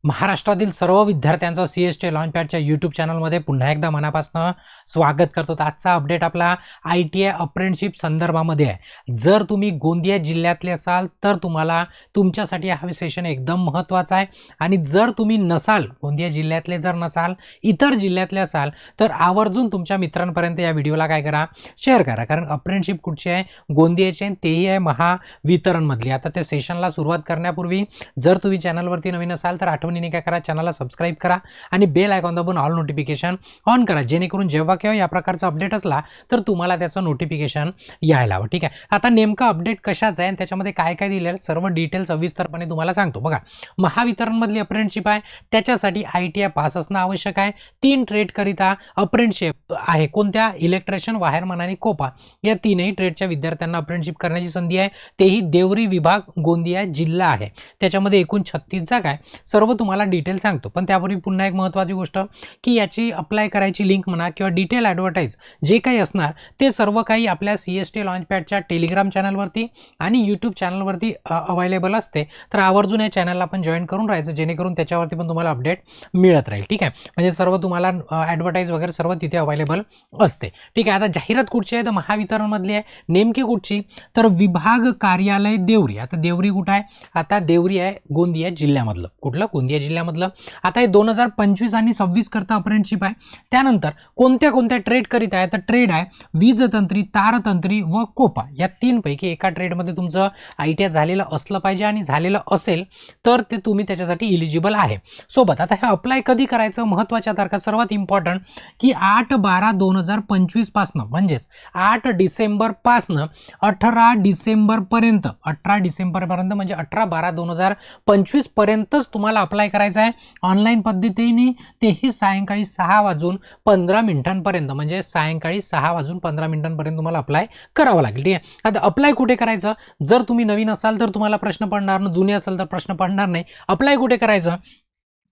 महाराष्ट्रातील सर्व विद्यार्थ्यांचं CST लॉन्चपॅडच्या यूट्यूब चॅनलमध्ये पुन्हा एकदा मनापासून स्वागत करतो. तर आजचा अपडेट आपला ITI अप्रेंटिसशिप संदर्भामध्ये आहे. जर तुम्ही गोंदिया जिल्ह्यातले असाल तर तुम्हाला तुमच्यासाठी हा सेशन एकदम महत्त्वाचा आहे. आणि जर तुम्ही नसाल, गोंदिया जिल्ह्यातले जर नसाल, इतर जिल्ह्यातले असाल तर आवर्जून तुमच्या मित्रांपर्यंत या व्हिडिओला काय करा, शेअर करा. कारण अप्रेंटिसशिप कुठची आहे, गोंदियाची आहे, तेही आहे महावितरणमधली. आता त्या सेशनला सुरुवात करण्यापूर्वी जर तुम्ही चॅनलवरती नवीन असाल तर आठवणीने काय करा, चॅनलला सबस्क्राइब करा आणि बेल आयकॉन दाबून ऑल नोटिफिकेशन ऑन करा, जेणेकरून जेव्हा केव्हा या प्रकारचा अपडेट असला तर तुम्हाला त्याचं नोटिफिकेशन यायला हवं. ठीक आहे. आता नेमका अपडेट कशाचा आहे आणि त्याच्यामध्ये काय काय दिलेलं आहे सर्व डिटेल सविस्तरपणे तुम्हाला सांगतो. बघा, महावितरणमधली अप्रेंटिसशिप आहे, त्याच्यासाठी ITI पास असणं आवश्यक आहे. 3 ट्रेडकरिता अप्रेंटिसशिप आहे. कोणत्या? इलेक्ट्रिशियन, वायरमन आणि कोपा या तीनही ट्रेडच्या विद्यार्थ्यांना अप्रेंटिसशिप करण्याची संधी आहे. तेही देवरी विभाग, गोंदिया जिल्हा आहे. त्याच्यामध्ये एकूण 36 जागा आहे. सर्व तुम्हाला डिटेल सांगतो. पण त्यापूर्वी पुन्हा एक महत्त्वाची गोष्ट की याची अप्लाय करायची लिंक म्हणा किंवा डिटेल ॲडव्हर्टाईज जे काही असणार ते सर्व काही आपल्या CST लॉन्चपॅडच्या टेलिग्राम चॅनलवरती आणि यूट्यूब चॅनलवरती अवेलेबल असते. तर आवर्जून या चॅनलला पण जॉईन करून राहायचं, जेणेकरून त्याच्यावरती पण तुम्हाला अपडेट मिळत राहील. ठीक आहे. म्हणजे सर्व तुम्हाला ॲडव्हर्टाईज वगैरे सर्व तिथे अवेलेबल असते. ठीक आहे. आता जाहिरात कुठची आहे तर महावितरणमधली आहे. नेमकी कुठची तर विभाग कार्यालय देवरी. आता देवरी कुठं आहे? आता देवरी आहे गोंदिया जिल्ह्यामधलं. कुठलं? गोंदिया जिल्ह्यामधलं. आता हे 2025 आणि 26 करता अप्रेंटिसशिप आहे. त्यानंतर कोणत्या कोणत्या ट्रेड करीत आहे तर ट्रेड आहे वीजतंत्री, तारतंत्री व कोपा. या 3 पैकी एका ट्रेडमध्ये तुमचं ITI झालेलं असलं पाहिजे आणि झालेलं असेल तर ते तुम्ही त्याच्यासाठी इलिजिबल आहे. सोबत आता हे अप्लाय कधी करायचं, महत्त्वाच्या तारखा सर्वात इम्पॉर्टंट की 8/12/2025 पासनं, म्हणजेच 8 डिसेंबर पासनं 18 डिसेंबरपर्यंत, 18 डिसेंबरपर्यंत म्हणजे 18/12/2025 पर्यंतच तुम्हाला अप्लाय करायचं आहे. ऑनलाईन पद्धतीने, तेही सायंकाळी 6:15 म्हणजे सायंकाळी 6:15 तुम्हाला अप्लाय करावं लागेल. ठीक आहे. आता अप्लाय कुठे करायचं? जर तुम्ही नवीन असाल तर तुम्हाला प्रश्न पडणार नाही, जुने असाल तर प्रश्न पडणार नाही. अप्लाय कुठे करायचं?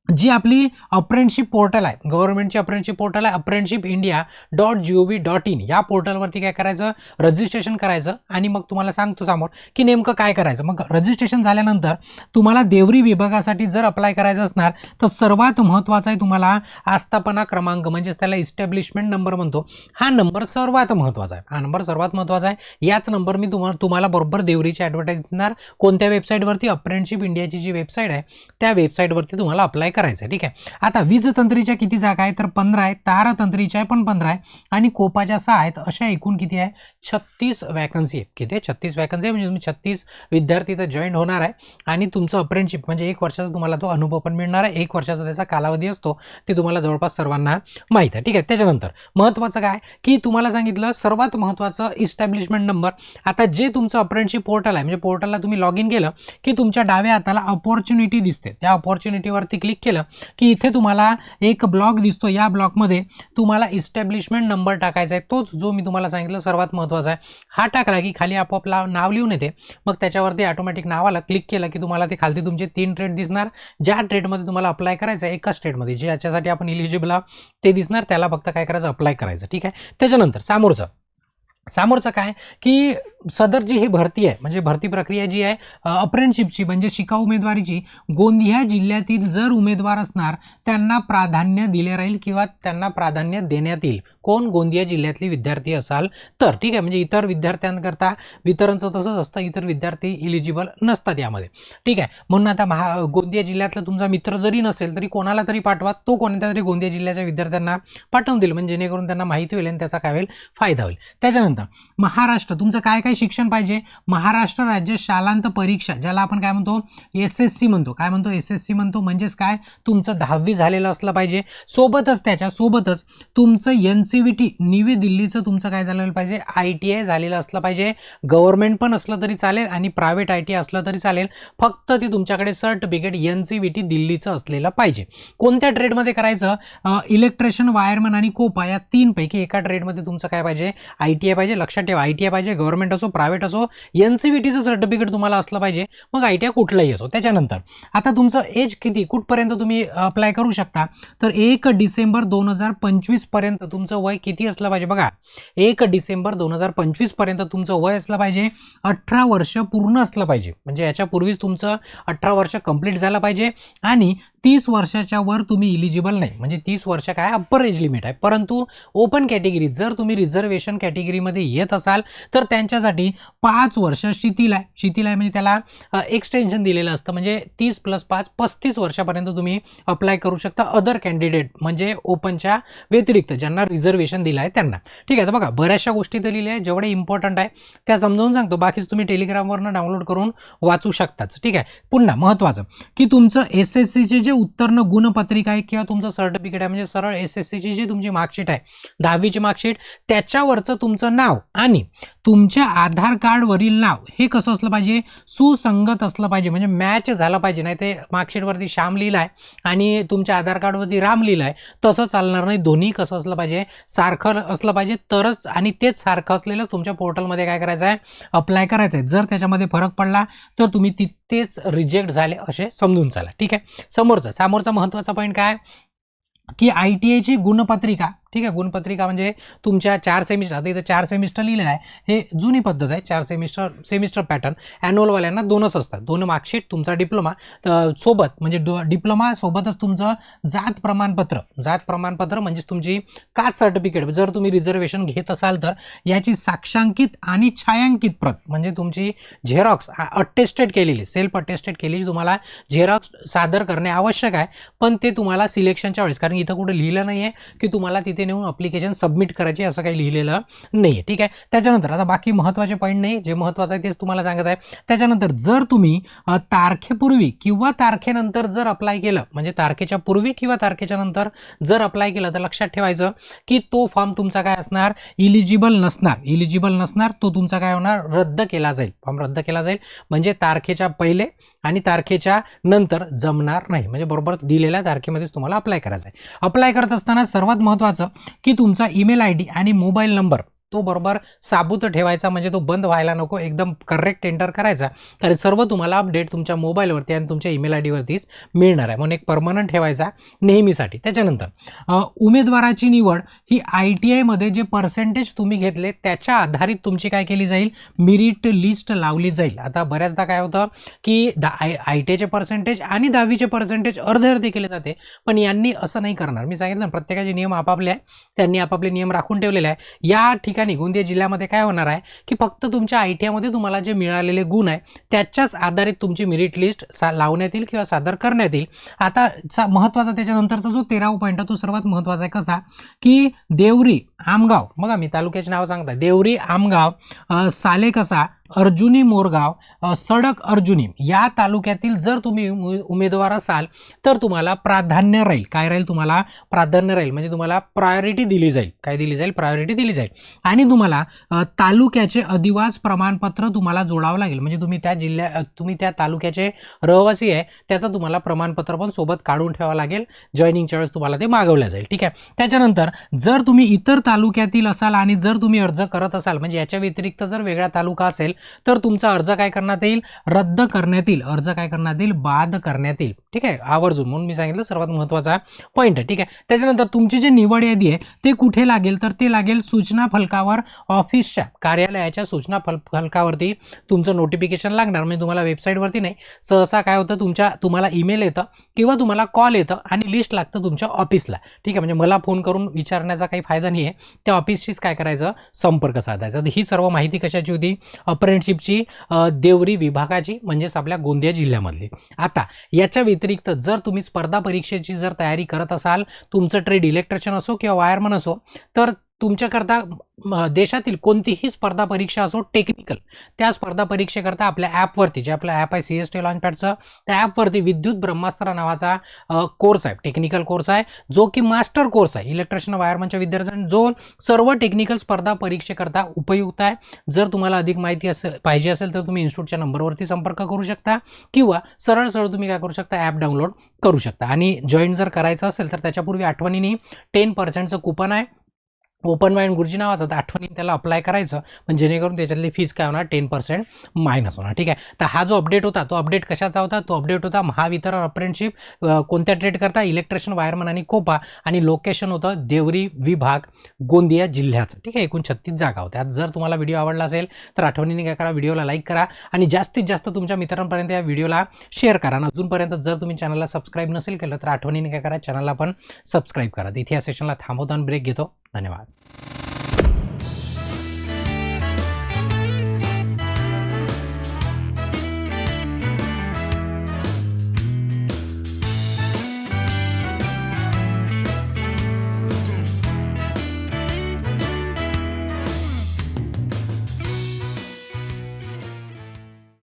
जी आपली अप्रेंटिसशिप पोर्टल आहे, गव्हर्नमेंटची अप्रेंटिसशिप पोर्टल आहे, apprenticeship.gov.in. या पोर्टलवरती काय करायचं, रजिस्ट्रेशन करायचं. आणि मग तुम्हाला सांगतो समोर की नेमकं काय करायचं. मग रजिस्ट्रेशन झाल्यानंतर तुम्हाला देवरी विभागासाठी जर अप्लाय करायचं असणार तर सर्वात महत्त्वाचा आहे तुम्हाला आस्थापना क्रमांक, म्हणजेच त्याला इस्टॅब्लिशमेंट नंबर म्हणतो. हा नंबर सर्वात महत्त्वाचा आहे. हा नंबर सर्वात महत्त्वाचा आहे. याच नंबर मी तुम्हाला बरोबर देवरीची ॲडव्हर्टाईज देणार. कोणत्या वेबसाईटवरती? अप्रेंटिसशिप इंडियाची जी वेबसाईट आहे त्या वेबसाईटवरती तुम्हाला अप्लाय करायचं आहे. ठीक आहे. आता वीजतंत्रीच्या किती जागा आहेत तर 15 आहेत, तारतंत्रीच्या पण 15 आहे आणि कोपाच्या 6 आहेत. अशा एकूण किती आहे? 36 वॅकन्सी आहे. किती आहे? 36 वॅकन्सी आहे. म्हणजे तुम्ही 36 विद्यार्थी इथं जॉईन होणार आहे आणि तुमचं अप्रेंटिसशिप म्हणजे 1 वर्षाचा तुम्हाला तो अनुभव पण मिळणार आहे. 1 वर्षाचा त्याचा कालावधी असतो, ते तुम्हाला जवळपास सर्वांना माहीत आहे. ठीक आहे. त्याच्यानंतर महत्त्वाचं काय की तुम्हाला सांगितलं सर्वात महत्त्वाचं इस्टॅब्लिशमेंट नंबर. आता जे तुमचं अप्रेंटिसशिप पोर्टल आहे, म्हणजे पोर्टलला तुम्ही लॉग इन केलं की तुमच्या डाव्या हाताला अपॉर्च्युनिटी दिसते. त्या अपॉर्च्युनिटीवरती क्लिक केलं की इथे तुम्हाला एक ब्लॉक दिसतो. या ब्लॉकमध्ये तुम्हाला इस्टॅब्लिशमेंट नंबर टाकायचा आहे. तोच जो मी तुम्हाला सांगितलं सर्वात महत्त्वाचा आहे. हा टाकला की खाली आपोआप नाव लिहून येते. मग त्याच्यावरती ऑटोमॅटिक नावाला क्लिक केलं की तुम्हाला ते खालती तुमचे 3 ट्रेड दिसणार. ज्या ट्रेडमध्ये तुम्हाला अप्लाय करायचं आहे, एकाच ट्रेडमध्ये जे याच्यासाठी आपण इलिजिबल आहोत ते दिसणार. त्याला फक्त काय करायचं, अप्लाय करायचं. ठीक आहे. त्याच्यानंतर समोरचं काय की सदरची ही भरती आहे, म्हणजे भरती प्रक्रिया जी आहे अप्रेंटिसशिपची म्हणजे शिकाऊ उमेदवारीची, गोंदिया जिल्ह्यातील जर उमेदवार असणार त्यांना प्राधान्य दिले राहील किंवा त्यांना प्राधान्य देण्यात येईल. कोण? गोंदिया जिल्ह्यातले विद्यार्थी असाल तर. ठीक आहे. म्हणजे इतर विद्यार्थ्यांकरता वितरणचं तसंच असतं, इतर विद्यार्थी इलिजिबल नसतात यामध्ये. ठीक आहे. म्हणून आता गोंदिया जिल्ह्यातला तुमचा मित्र जरी नसेल तरी कोणाला तरी पाठवा, तो कोणत्या तरी गोंदिया जिल्ह्याच्या विद्यार्थ्यांना पाठवून देईल, म्हणजे जेणेकरून त्यांना माहिती होईल आणि त्याचा काय होईल, फायदा होईल. त्याच्यानंतर महाराष्ट्र, तुमचं काय काय शिक्षण पाहिजे? महाराष्ट्र राज्य शालांत परीक्षा, ज्याला आपण काय म्हणतो, SSC म्हणतो. काय म्हणतो? SSC म्हणतो. म्हणजेच काय, तुमचं 10वी झालेलं असलं पाहिजे. त्याच्यासोबतच तुमचं NCVT नवी दिल्लीचं तुमचं काय झालेलं पाहिजे, ITI झालेलं असलं पाहिजे. गव्हर्नमेंट पण असलं तरी चालेल आणि प्रायव्हेट ITI असलं तरी चालेल. फक्त ती तुमच्याकडे सर्टिफिकेट NCVT दिल्लीचं असलेलं पाहिजे. कोणत्या ट्रेडमध्ये करायचं? इलेक्ट्रिशियन, वायरमन आणि कोपा या 3 पैकी एका ट्रेडमध्ये तुमचं काय पाहिजे, ITI पाहिजे. लक्षात ठेवा, ITI पाहिजे. गव्हर्नमेंट असो, प्रायव्हेट असो, NCVTचं सर्टिफिकेट तुम्हाला असलं पाहिजे. मग ITI कुठलंही असो. त्याच्यानंतर आता तुमचं एज किती, कुठपर्यंत तुम्ही अप्लाय करू शकता तर 1 डिसेंबर 2025 पर्यंत तुमचं वय किती असलं पाहिजे? बघा, 1 डिसेंबर 2025 पर्यंत तुमचं वय असलं पाहिजे 18 वर्ष पूर्ण असलं पाहिजे. म्हणजे याच्यापूर्वीच तुमचं 18 वर्ष कंप्लीट झालं पाहिजे आणि 30 वर्षाच्या वर तुम्ही इलिजिबल नाही, म्हणजे 30 वर्ष काय अप्पर एज लिमिट आहे. परंतु ओपन कॅटेगरी जर तुम्ही रिझर्वेशन कॅटेगरीमध्ये येत असाल तर त्यांच्यासाठी 5 वर्ष शिथिल आहे म्हणजे त्याला एक्सटेन्शन दिलेलं असतं, म्हणजे 30 + 5 35 वर्षापर्यंत तुम्ही अप्लाय करू शकता अदर कॅन्डिडेट, म्हणजे ओपनच्या व्यतिरिक्त ज्यांना रिझर्वेशन दिलं आहे त्यांना. ठीक आहे, तर बघा बऱ्याचशा गोष्टी तर लिहिल्या आहे, जेवढे इम्पॉर्टंट आहे त्या समजावून सांगतो, बाकीच तुम्ही टेलिग्रामवरनं डाउनलोड करून वाचू शकताच. ठीक आहे, पुन्हा महत्त्वाचं की तुमचं SSCचे जे उत्तीर्ण गुणपत्रिका आहे किंवा तुमचं सर्टिफिकेट आहे, म्हणजे सरळ SSCची जी तुमची मार्कशीट आहे 10वीची मार्कशीट, त्याच्यावरचं तुमचं नाव आणि तुमच्या आधार कार्डवरील नाव हे कसं असलं पाहिजे, सुसंगत असलं पाहिजे, म्हणजे मॅच झालं पाहिजे. नाही ते मार्कशीटवरती श्याम लिहिलं आहे आणि तुमच्या आधार कार्डवरती राम लिहिलं आहे तसं चालणार नाही. दोन्ही कसं असलं पाहिजे, सारखं असलं पाहिजे तरच, आणि तेच सारखं असलेलं तुमच्या पोर्टलमध्ये काय करायचं आहे, अप्लाय करायचं आहे. जर त्याच्यामध्ये फरक पडला तर तुम्ही तिथेच रिजेक्ट झाले असे समजून चाला. ठीक आहे, समोरचा महत्त्वाचा पॉईंट काय की ITIची गुणपत्रिका. ठीक आहे, गुणपत्रिका म्हणजे तुमच्या 4 सेमिस्टर, आता इथं 4 सेमिस्टर लिहिलेलं आहे, हे जुनी पद्धत आहे. 4 सेमिस्टर पॅटर्न. ॲन्युअलवाल्यांना 2च असतात, 2 मार्कशीट, तुमचा डिप्लोमा सोबत, म्हणजे डिप्लोमा सोबतच तुमचं जात प्रमाणपत्र म्हणजेच तुमची कास्ट सर्टिफिकेट. जर तुम्ही रिझर्वेशन घेत असाल तर याची साक्षांकित आणि छायांकित प्रत, म्हणजे तुमची झेरॉक्स अटेस्टेड केलेली, सेल्फ अटेस्टेड केलेली तुम्हाला झेरॉक्स सादर करणे आवश्यक आहे. पण ते तुम्हाला सिलेक्शनच्या वेळेस, कारण इथं कुठे लिहिलं नाही आहे की तुम्हाला तिथे नेऊन अप्लिकेशन सबमिट करायची, असं काही लिहिलेलं नाही आहे. ठीक आहे, त्याच्यानंतर आता बाकी महत्त्वाचे पॉईंट नाही, जे महत्त्वाचं आहे तेच तुम्हाला सांगत आहे. त्याच्यानंतर जर तुम्ही तारखेपूर्वी किंवा तारखेनंतर जर अप्लाय केलं, म्हणजे तारखेच्या पूर्वी किंवा तारखेच्या नंतर जर अप्लाय केलं तर लक्षात ठेवायचं की तो फॉर्म तुमचा काय असणार, इलिजिबल नसणार. तो तुमचा काय होणार, रद्द केला जाईल. फॉर्म रद्द केला जाईल, म्हणजे तारखेच्या पहिले आणि तारखेच्या नंतर जमणार नाही, म्हणजे बरोबर दिलेल्या तारखेमध्येच तुम्हाला अप्लाय करायचं आहे. अप्लाय करत असताना सर्वात महत्त्वाचं की तुमचा ईमेल ID आणि मोबाईल नंबर तो बरोबर साबूत ठेवायचा, म्हणजे तो बंद व्हायला नको, एकदम करेक्ट एंटर करायचा, कारण सर्व तुम्हाला अपडेट तुमच्या मोबाईलवरती आणि तुमच्या ईमेल ID वरतीच मिळणार आहे, म्हणून एक परमनंट ठेवायचा नेहमीसाठी. त्याच्यानंतर उमेदवाराची निवड ही ITI मध्ये जे पर्सेंटेज तुम्ही घेतले त्याच्या आधारित तुमची काय केली जाईल, मेरिट लिस्ट लावली जाईल. आता बऱ्याचदा काय होतं की ITIचे पर्सेंटेज आणि 10वीचे पर्सेंटेज अर्धे केले जाते, पण यांनी असं नाही करणार. मी सांगितलं प्रत्येकाचे नियम आपापले आहे, त्यांनी आपापले नियम राखून ठेवलेले आहे. या ठिकाणी गोंदिया जिल्ह्यामध्ये काय होणार आहे की फक्त तुमच्या ITI मध्ये तुम्हाला जे मिळालेले गुण आहे त्याच्याच आधारित तुमची मेरिट लिस्ट लावण्यात येईल किंवा सादर करण्यात येईल. आता महत्त्वाचा त्याच्यानंतरचा जो 13वा पॉईंट आहे तो सर्वात महत्त्वाचा आहे. कसा की देवरी आमगाव, बघा मी तालुक्याचे नाव सांगता, देवरी आमगाव, सालेकसा, अर्जुनी मोरगाव, सडक अर्जुनी या तालुक्यातील जर तुम्ही उमेदवार असाल तर तुम्हाला प्राधान्य राहील. काय राहील, तुम्हाला प्राधान्य राहील, म्हणजे तुम्हाला प्रायोरिटी दिली जाईल. काय दिली जाईल, प्रायोरिटी दिली जाईल. आणि तुम्हाला तालुक्याचे अधिवास प्रमाणपत्र तुम्हाला जोडावं लागेल, म्हणजे तुम्ही त्या तालुक्याचे रहिवासी आहे त्याचं तुम्हाला प्रमाणपत्र पण सोबत काढून ठेवावं लागेल. जॉईनिंगच्या वेळेस तुम्हाला ते मागवलं जाईल. ठीक आहे, त्याच्यानंतर जर तुम्ही इतर तालुक्यातील असाल आणि जर तुम्ही अर्ज करत असाल, म्हणजे याच्या व्यतिरिक्त जर वेगळा तालुका असेल तर तुमचा अर्ज काय करण्यात येईल, रद्द करण्यात येईल. अर्ज काय करण्यात येईल, बाद करण्यात येईल. ठीक आहे, आवर्जून, म्हणून मी सांगितलं सर्वात महत्त्वाचा पॉईंट आहे. ठीक आहे, त्याच्यानंतर तुमची जी निवड यादी आहे ते कुठे लागेल, तर ते लागेल सूचना फलकावर, ऑफिसच्या कार्यालयाच्या सूचना फलकावरती तुमचं नोटिफिकेशन लागणार. म्हणजे तुम्हाला वेबसाईटवरती नाही, सहसा काय होतं, तुम्हाला ईमेल येतं किंवा तुम्हाला कॉल येतं आणि लिस्ट लागतं तुमच्या ऑफिसला. ठीक आहे, म्हणजे मला फोन करून विचारण्याचा काही फायदा नाही आहे, त्या ऑफिसशीच काय करायचं, संपर्क साधायचा. ही सर्व माहिती कशाची होती, अप्रेंटिसशिपची देवरी विभागाची, म्हणजेच आपल्या गोंदिया जिल्ह्यामधली. आता याच्या व्यतिरिक्त जर तुम्ही स्पर्धा परीक्षेची जर तयारी करत असाल, तुमचं ट्रेड इलेक्ट्रिशियन असो किंवा वायरमन असो, तर तुमच्याकरता देशातील कोणतीही स्पर्धा परीक्षा असो टेक्निकल, त्या स्पर्धा परीक्षेकरता आपल्या ॲपवरती, जे आपलं ॲप आहे CST लॉन्चपॅडचं, त्या ॲपवरती विद्युत ब्रह्मास्त्र नावाचा कोर्स आहे, टेक्निकल कोर्स आहे, जो की मास्टर कोर्स आहे इलेक्ट्रिशियन वायरमनच्या विद्यार्थ्यांना, जो सर्व टेक्निकल स्पर्धा परीक्षेकरता उपयुक्त आहे. जर तुम्हाला अधिक माहिती पाहिजे असेल तर तुम्ही इन्स्टिट्यूटच्या नंबरवरती संपर्क करू शकता किंवा सरळ तुम्ही काय करू शकता, ॲप डाउनलोड करू शकता. आणि जॉईन जर करायचं असेल तर त्याच्यापूर्वी आठवणीने 10% कूपन आहे, ओपन माइंड गुरुजी नावाचं, तर आठवणीने त्याला अप्लाय करायचं, पण जेणेकरून त्याच्यातली फीज काय होणार 10% मायनस होणार. ठीक आहे. तर हा जो अपडेट होता तो अपडेट कशाचा होता, तो अपडेट होता महावितरण अप्रेंटिसशिप कोणत्या ट्रेड करता, इलेक्ट्रिशियन, वायरमन आणि कोपा, आणि लोकेशन होतं देवरी विभाग गोंदिया जिल्ह्याचं. ठीक आहे. एकूण 36 जागा होत्या. जर तुम्हाला व्हिडिओ आवडला असेल तर आठवणीने काय करा, व्हिडिओला लाईक करा आणि जास्तीत जास्त तुमच्या मित्रांपर्यंत या व्हिडिओला शेअर करा. आणि अजूनपर्यंत जर तुम्ही चॅनलला सबस्क्राईब नसेल केलं तर आठवणीने काय करा, चॅनलला पण सबस्क्राईब करा. इथे या सेशनला थांबवतो आणि ब्रेक घेतो. धन्यवाद.